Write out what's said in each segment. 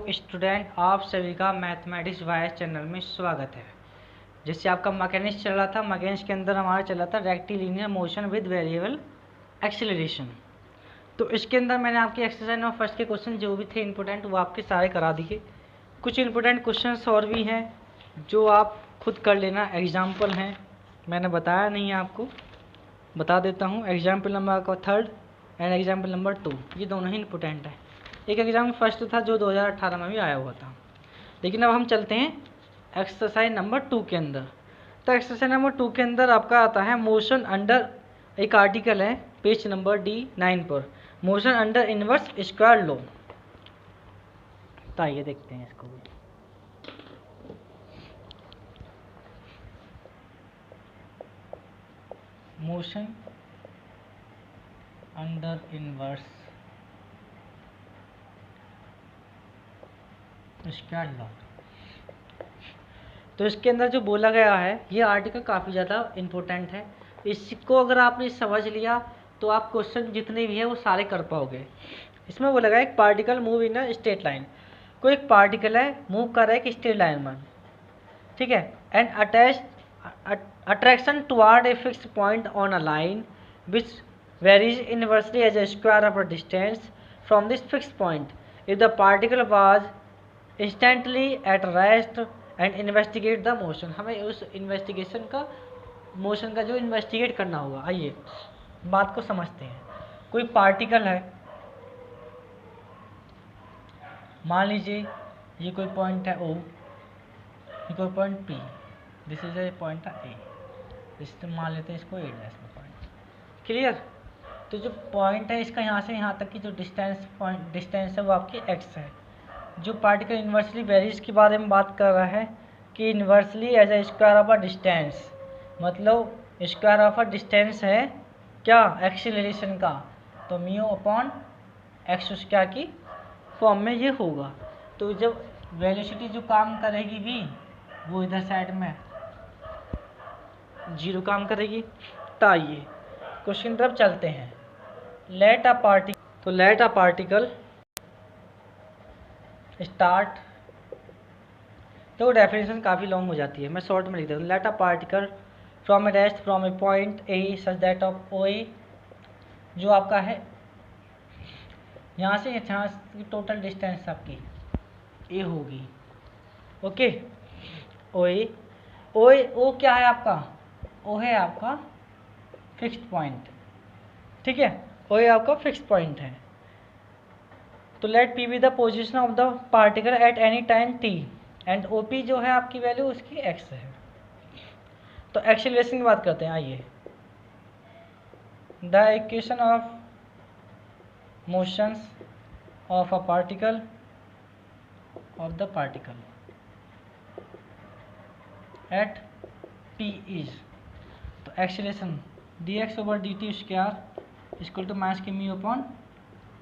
Student, आप सभी का मैथमेटिक्स वाइज चैनल में स्वागत है। जैसे आपका मैकेनिक्स चल रहा था, मैकेनिक्स के अंदर हमारा चला था rectilinear motion with variable acceleration. तो इसके अंदर मैंने आपकी एक्सरसाइज नंबर फर्स्ट के क्वेश्चन जो भी थे इंपॉर्टेंट वो आपके सारे करा दिए। कुछ इंपॉर्टेंट क्वेश्चन और भी हैं जो आप खुद कर लेना, एग्जाम्पल हैं, मैंने बताया नहीं है आपको, बता देता हूँ। एग्जाम्पल नंबर आपका 3 एंड एग्जाम्पल नंबर 2, ये दोनों ही इंपॉर्टेंट है। एक एग्जाम फर्स्ट था जो 2018 में भी आया हुआ था। लेकिन अब हम चलते हैं एक्सरसाइज नंबर 2 के अंदर। तो एक्सरसाइज नंबर 2 के अंदर आपका आता है मोशन अंडर, एक आर्टिकल है पेज नंबर D9 पर, motion under inverse square law. तो आइए देखते हैं इसको भी। Motion under inverse square law. तो इसके अंदर जो बोला गया है ये आर्टिकल काफ़ी ज़्यादा इम्पोर्टेंट है। इसको अगर आपने समझ लिया तो आप क्वेश्चन जितने भी हैं वो सारे कर पाओगे। इसमें बोला गया एक particle move in a straight line, कोई एक पार्टिकल है मूव कर रहा है एक स्ट्रेट लाइन में, ठीक है, and attach attraction toward a fixed point on a line which varies inversely as a square of a distance from this fixed point. If the particle was instantly at rest and investigate the motion, हमें उस investigation का, motion का जो investigate करना होगा। आइए बात को समझते हैं। कोई पार्टिकल है, मान लीजिए ये कोई पॉइंट है O, ये कोई point P, this is a point A, इससे मान लेते हैं इसको A डैश में पॉइंट। क्लियर? तो जो पॉइंट है इसका यहाँ से यहाँ तक की जो डिस्टेंस है वो आपकी x है। जो पार्टिकल इन्वर्सली वेरीज के बारे में बात कर रहा है कि inversely as a square of a distance, मतलब स्क्वायर ऑफ अ डिस्टेंस है क्या, एक्सीलरेशन का, तो म्यू अपॉन एक्स स्क्वायर की फॉर्म में ये होगा। तो जब वेलोसिटी जो काम करेगी भी वो इधर साइड में 0 काम करेगी। तो आइए क्वेश्चन तरफ चलते हैं। लेट अ पार्टिकल स्टार्ट, तो डेफिनेशन काफ़ी लॉन्ग हो जाती है, मैं शॉर्ट में लिख देता हूँ। Let a particle from a rest from a point A such that of O A, जो आपका है यहाँ से यहाँ की टोटल डिस्टेंस आपकी ए होगी, ओके। ओ ए, ओ क्या है आपका, ओ है आपका फिक्स्ड पॉइंट, ठीक है, ओ ए आपका फिक्स्ड पॉइंट है। तो let P be the position of the particle at any time T and O P जो है आपकी वैल्यू उसकी एक्स है। तो एक्सीलरेशन की बात करते हैं। आइए, the equation of motions of a particle at P is, तो acceleration d x over d t square equal to minus k mu upon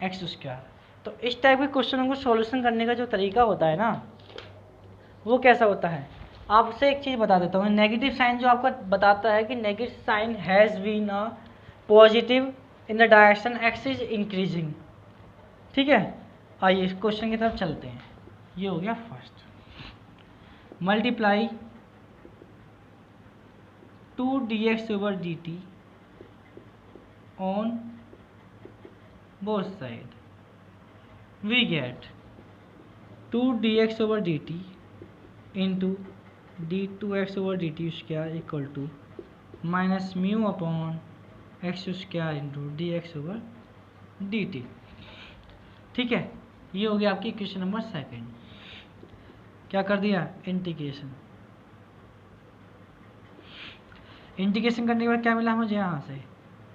x square. तो इस टाइप के क्वेश्चनों को सॉल्यूशन करने का जो तरीका होता है ना वो कैसा होता है, आपसे एक चीज़ बता देता हूँ। नेगेटिव साइन जो आपका बताता है कि negative sign has been a positive in the direction x is increasing, ठीक है। आइए इस क्वेश्चन की तरफ चलते हैं। ये हो गया first, multiply 2dx over dt on both side, we get 2dx over dt into d2x over dt square equal to minus mu upon x square into dx over dt, ठीक है। ये हो गया आपकी क्वेश्चन नंबर 2। क्या कर दिया, integration करने के बाद क्या मिला मुझे यहाँ से,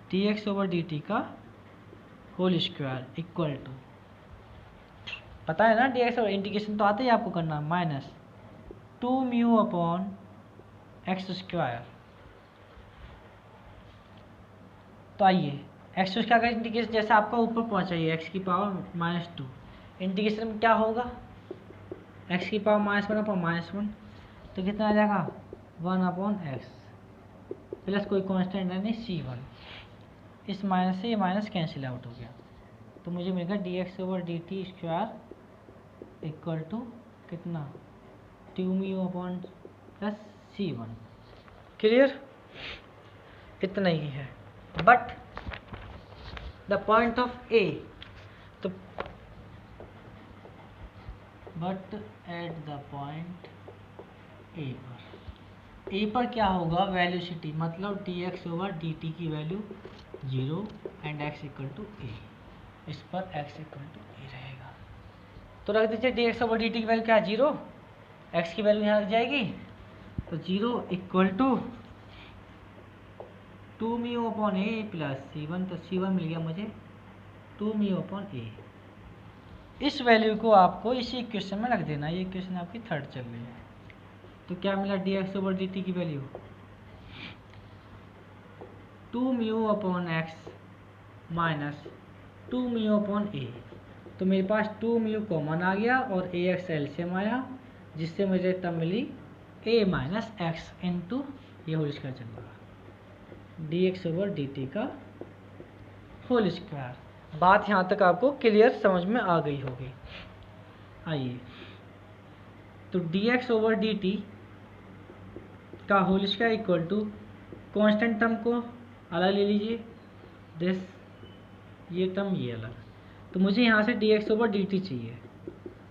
dx ओवर dt का होल स्क्वायर इक्वल टू, पता है ना dx और इंटीग्रेशन तो आते ही आपको करना, minus 2 mu upon x square. तो आइए एक्स स्क्वायर का इंटीग्रेशन जैसे आपका ऊपर पहुँचाइए x की पावर -2, इंटीग्रेशन में क्या होगा, x की पावर -1 अपॉन -1, तो कितना आ जाएगा 1 अपॉन एक्स प्लस कोई कांस्टेंट है नहीं C1, इस माइनस से ये माइनस कैंसिल आउट हो गया, तो मुझे मिलेगा dx over dt square equal to कितना 2μ/c1। क्लियर, इतना ही है। But the point of A, तो but at the point A पर क्या होगा, वैल्यूसिटी मतलब dx/dt की value 0 and x equal to A. इस पर x इक्वल टू ए रहेगा, तो रख दीजिए dx/dt की वैल्यू क्या है 0, x की वैल्यू यहाँ रख जाएगी, तो 0 equal to 2μ/a plus c1, तो c1 मिल गया मुझे 2μ/a। इस वैल्यू को आपको इसी इक्वेशन में रख देना, ये इक्वेशन आपकी थर्ड चल रही है। तो क्या मिला dx/dt की वैल्यू 2μ/x माइनस 2μ/a। तो मेरे पास 2μ कॉमन आ गया और ax एलसीएम आया, जिससे मुझे तब मिली a माइनस एक्स इंटू ये होल स्क्वायर चल रहा dx/dt का होल स्क्वायर। बात यहाँ तक आपको क्लियर समझ में आ गई होगी। आइए, तो dx/dt का whole square equal to constant term को अलग ले लीजिए, दिस ये टर्म ये अलग, तो मुझे यहाँ से dx/dt चाहिए,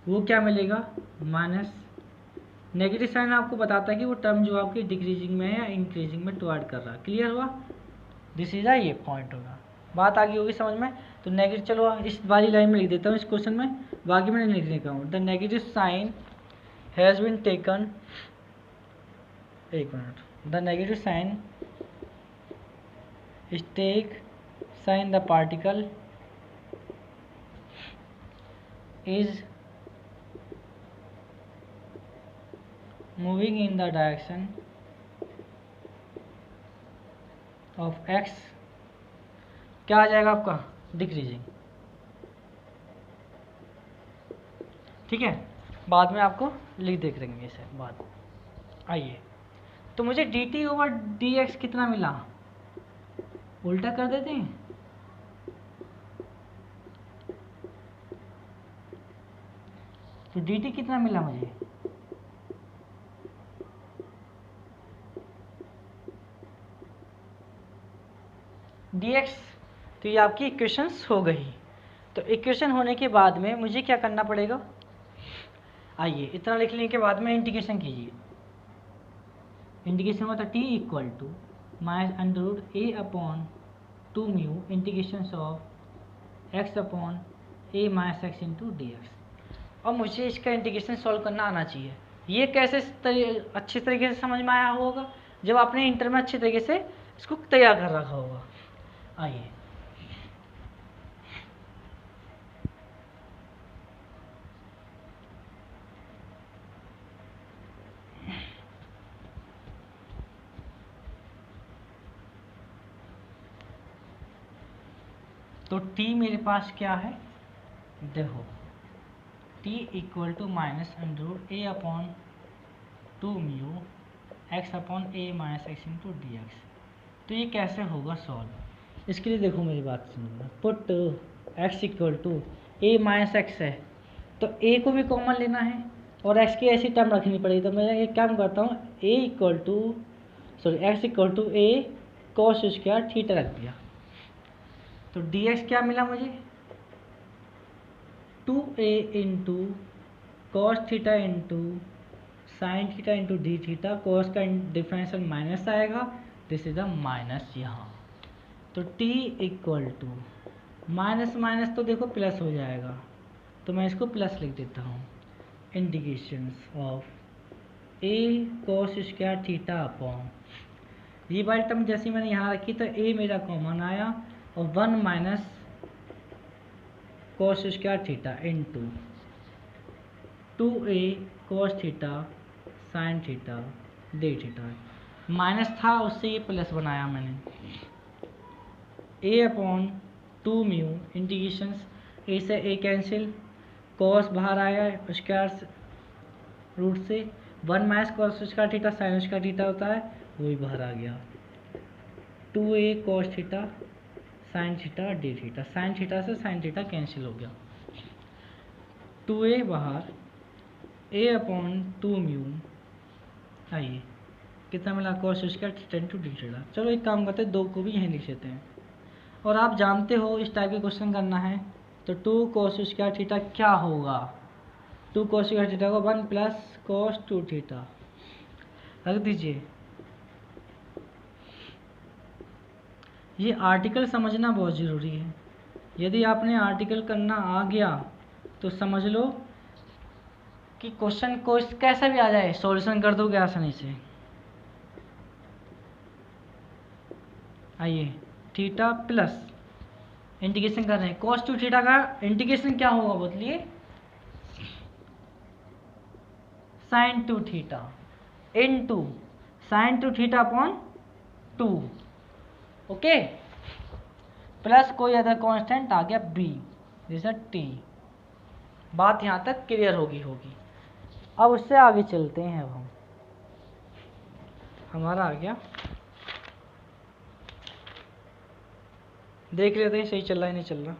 वो क्या मिलेगा माइनस नेगेटिव साइन आपको बताता है कि वो टर्म जो आपकी डिक्रीजिंग में है या इंक्रीजिंग में टुवर्ड कर रहा है। क्लियर हुआ, दिस इज ये पॉइंट होगा। बात आगे होगी समझ में। तो नेगेटिव, चलो इस वाली लाइन में लिख देता हूँ इस क्वेश्चन में, बाकी मैंने लिखने का हूँ। The negative sign has been taken, एक minute, the negative sign is take sign the particle is moving in the direction of x, क्या आ जाएगा आपका डिक्रीजिंग। ठीक है, बाद में आपको लिख देख लेंगे इसे बाद। आइए, तो मुझे dt/dx कितना मिला, उल्टा कर देते हैं। तो dt कितना मिला मुझे, dx, तो ये आपकी इक्वेशंस हो गई। तो इक्वेशन होने के बाद में मुझे क्या करना पड़ेगा, आइए इतना लिखने के बाद में इंटीग्रेशन कीजिए। इंटीग्रेशन मतलब t equal to -√a/2μ integration of x/a-x into dx। और मुझे इसका इंटीग्रेशन सॉल्व करना आना चाहिए। ये कैसे अच्छे तरीके से समझ में आया होगा जब आपने इंटर में अच्छे तरीके से इसको तैयार कर रखा होगा। आइए, तो t मेरे पास क्या है, देखो t equal to -√a/2μ x/a-x into dx। तो ये कैसे होगा सॉल्व, इसके लिए देखो मेरी बात सुनना। Put x equal to a-x है, तो a को भी कॉमन लेना है और x की ऐसी टर्म रखनी पड़ेगी। तो मैं एक काम करता हूँ, x equal to a cos square theta रख दिया। तो dx क्या मिला मुझे 2a into cos theta into sine theta into d theta. Cos का डिफरेंशियल माइनस आएगा, दिस इज द माइनस यहाँ। तो t equal to minus minus तो देखो प्लस हो जाएगा, तो मैं इसको प्लस लिख देता हूँ। Integrations of a cos square theta upon ये वाली टर्म जैसी मैंने यहाँ रखी, तो a मेरा कॉमन आया और 1 minus cos square theta into 2a cos theta sine theta D theta. Minus था उससे ये प्लस बनाया मैंने। a/2μ इंटीग्रेशंस a से a कैंसिल, cos बाहर आया स्क्वायर रूट से, 1 minus cos square theta sine square theta होता है, वो भी बाहर आ गया। 2a cos theta sine theta D theta, sine theta से साइन थीटा कैंसिल हो गया, 2a बाहर ए अपॉन 2 म्यू। आइए कितना मिला, cos square theta into d theta. चलो एक काम करते हैं, 2 को भी यहीं लिख लेते हैं। और आप जानते हो इस टाइप के क्वेश्चन करना है तो 2 कॉस स्क्वायर थीटा क्या होगा, 2 कॉस स्क्वायर थीटा को 1 प्लस कॉस 2 थीटा रख दीजिए। ये आर्टिकल समझना बहुत ज़रूरी है। यदि आपने आर्टिकल करना आ गया तो समझ लो कि क्वेश्चन को कैसा भी आ जाए सॉल्यूशन कर दोगे आसानी से। आइए थीटा प्लस इंटीग्रेशन कर रहे हैं, कॉस 2 थीटा का इंटीग्रेशन क्या होगा बोलिए, sine 2 theta into sine 2 theta upon 2, okay, plus कोई अदर कांस्टेंट आ गया b, जैसा t। बात यहाँ तक क्लियर होगी। अब उससे आगे चलते हैं। अब हम हमारा आ गया, देख लेते हैं सही चल रहा है नहीं चल रहा।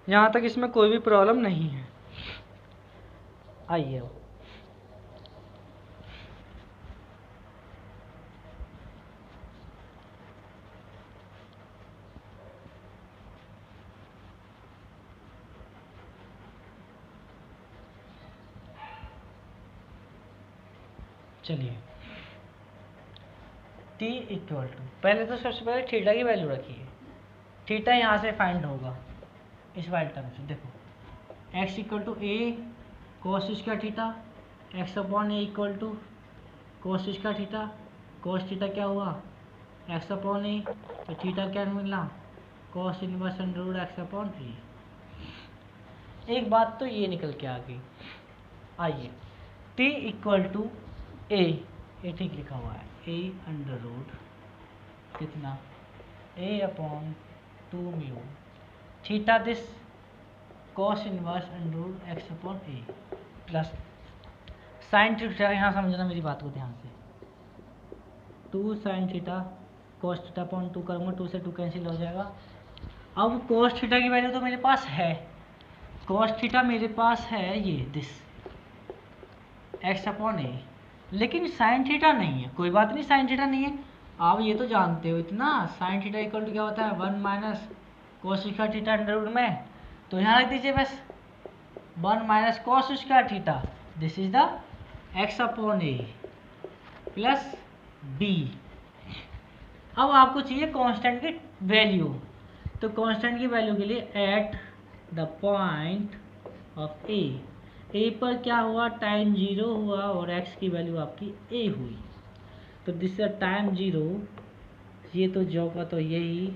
यहाँ तक इसमें कोई भी प्रॉब्लम नहीं है। आइए अब चलिए t इक्वल टू, पहले तो सबसे पहले थीटा की वैल्यू रखिए। थीटा यहाँ से फाइंड होगा इस वाले टर्म से। देखो x equal to a cos square theta, x upon a equal to cos square theta, cos theta क्या हुआ x अपॉन ए, तो थीटा क्या मिला cos inverse under root x upon a. एक बात तो ये निकल के आ गई। आइए t इक्वल टू ए, ये ठीक लिखा हुआ है, ए अंडर रूट कितना a upon 2 mu theta this cos inverse under root x upon a plus sine theta. यहाँ समझना मेरी बात को ध्यान से, 2 sine theta cos theta upon 2 करूँगा, 2 से 2 कैंसिल हो जाएगा। अब कॉस थीटा की वैल्यू तो मेरे पास है, कॉस थीटा मेरे पास है ये दिस एक्स अपॉन ए, लेकिन साइन थीटा नहीं है। कोई बात नहीं, साइन थीटा नहीं है, आप ये तो जानते हो इतना, साइन थीटा इक्वल टू क्या होता है 1 minus cos square theta under root में, तो यहाँ रख दीजिए बस 1 minus cos square theta, this is the x upon a plus b. अब आपको चाहिए कांस्टेंट की वैल्यू, तो कांस्टेंट की वैल्यू के लिए एट द पॉइंट ऑफ ए पर क्या हुआ टाइम 0 हुआ और x की वैल्यू आपकी a हुई, तो दिस इज टाइम 0, ये तो जो का तो यही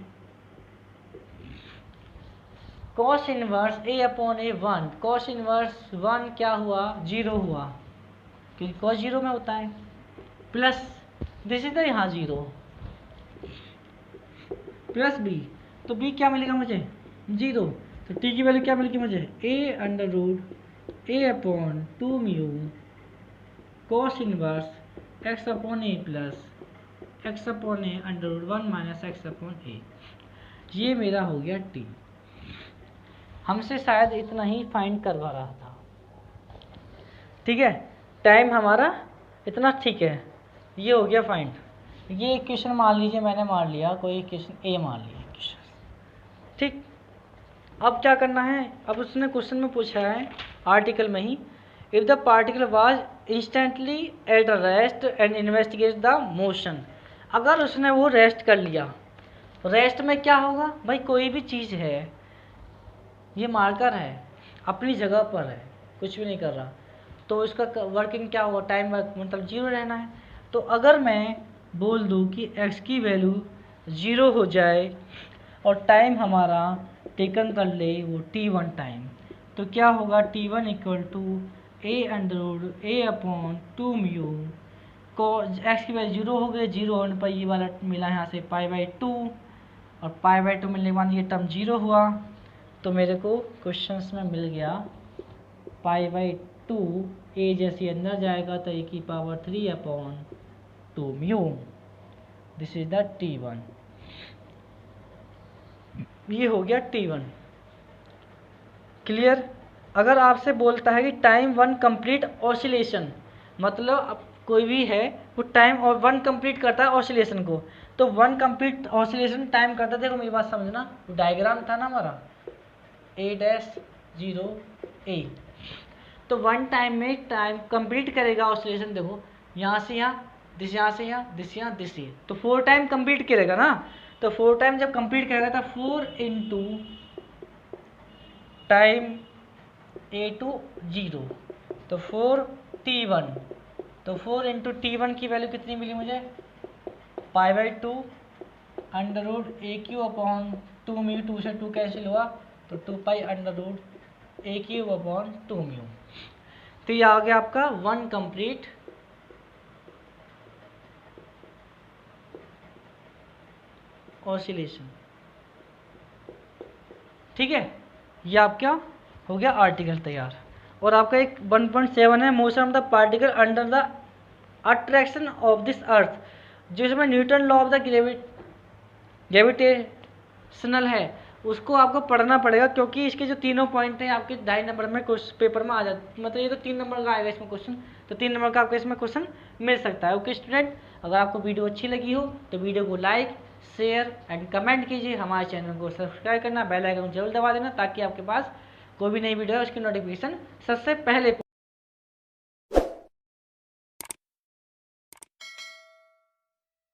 cos inverse a upon A 1, cos inverse 1 क्या हुआ 0 हुआ क्योंकि कॉस 0 में होता है, प्लस दिस इज द यहाँ 0 प्लस b, तो b क्या मिलेगा मुझे 0, तो t की वैल्यू क्या मिलेगी मुझे a under root a upon 2 mu cos inverse x upon a plus x upon a under root 1 minus x upon a. ये मेरा हो गया टी। हमसे शायद इतना ही फाइंड करवा रहा था, ठीक है, टाइम हमारा इतना ठीक है, ये हो गया फाइंड। ये इक्वेशन मान लीजिए मैंने मान लिया, कोई इक्वेशन ए मान लिया इक्वेशन, ठीक। अब क्या करना है, अब उसने क्वेश्चन में पूछा है आर्टिकल में ही, if the particle was instantly at a rest and investigate the motion, अगर उसने वो रेस्ट कर लिया, रेस्ट में क्या होगा भाई, कोई भी चीज़ है, ये मार्कर है अपनी जगह पर है, कुछ भी नहीं कर रहा, तो इसका वर्किंग क्या होगा, टाइम वर्क मतलब 0 रहना है। तो अगर मैं बोल दूँ कि x की वैल्यू 0 हो जाए और टाइम हमारा टेकन कर ले वो t1 टाइम, तो क्या होगा t1 equal to a under root a upon 2 mu को x की वैल्यू 0 हो गई, 0 होने पर ये वाला मिला यहाँ से π/2 और π/2 मिलने के बाद ये टर्म 0 हुआ, तो मेरे को क्वेश्चंस में मिल गया π/2 ए जैसे अंदर जाएगा तो ए की power 3 upon 2 mu, this is the t1। ये हो गया T1। क्लियर। अगर आपसे बोलता है कि टाइम 1 कंप्लीट ऑसिलेशन, मतलब अब कोई भी है वो टाइम और 1 कंप्लीट करता है ऑसिलेशन को, तो 1 कंप्लीट ऑसिलेशन टाइम करता है। देखो मेरी बात समझना, डायग्राम था ना हमारा A-0A, तो 1 टाइम में टाइम कंप्लीट करेगा ऑसिलेशन। देखो यहाँ से यहाँ, दिस यहाँ से यहाँ, दिस यहाँ, दिस ये, तो 4 टाइम कंप्लीट करेगा ना। तो 4 टाइम जब कंप्लीट करेगा तो 4 इंटू टाइम A2 0, तो 4T1, तो 4 इंटू T1 की वैल्यू कितनी मिली मुझे, π/2 √AQ/2μ, 2 से 2 कैंसिल हुआ तो 2π√AQ/2μ। तो ये आ गया आपका 1 कंप्लीट ऑसिलेशन। ठीक है, ये आपका हो गया आर्टिकल तैयार। और आपका एक 1.7 है, motion of the particle under the attraction of this earth, जो इसमें Newton law of the gravitational है, उसको आपको पढ़ना पड़ेगा, क्योंकि इसके जो तीनों पॉइंट हैं आपके 2.5 नंबर में क्वेश्चन पेपर में आ जाते, मतलब ये तो 3 नंबर का आएगा इसमें क्वेश्चन, तो 3 नंबर का आपको इसमें क्वेश्चन मिल सकता है। ओके स्टूडेंट, अगर आपको वीडियो अच्छी लगी हो तो वीडियो को लाइक, शेयर एंड कमेंट कीजिए। हमारे चैनल को सब्सक्राइब करना, बेल आइकन जरूर दबा देना, ताकि आपके पास कोई भी नई वीडियो है उसकी नोटिफिकेशन सबसे पहले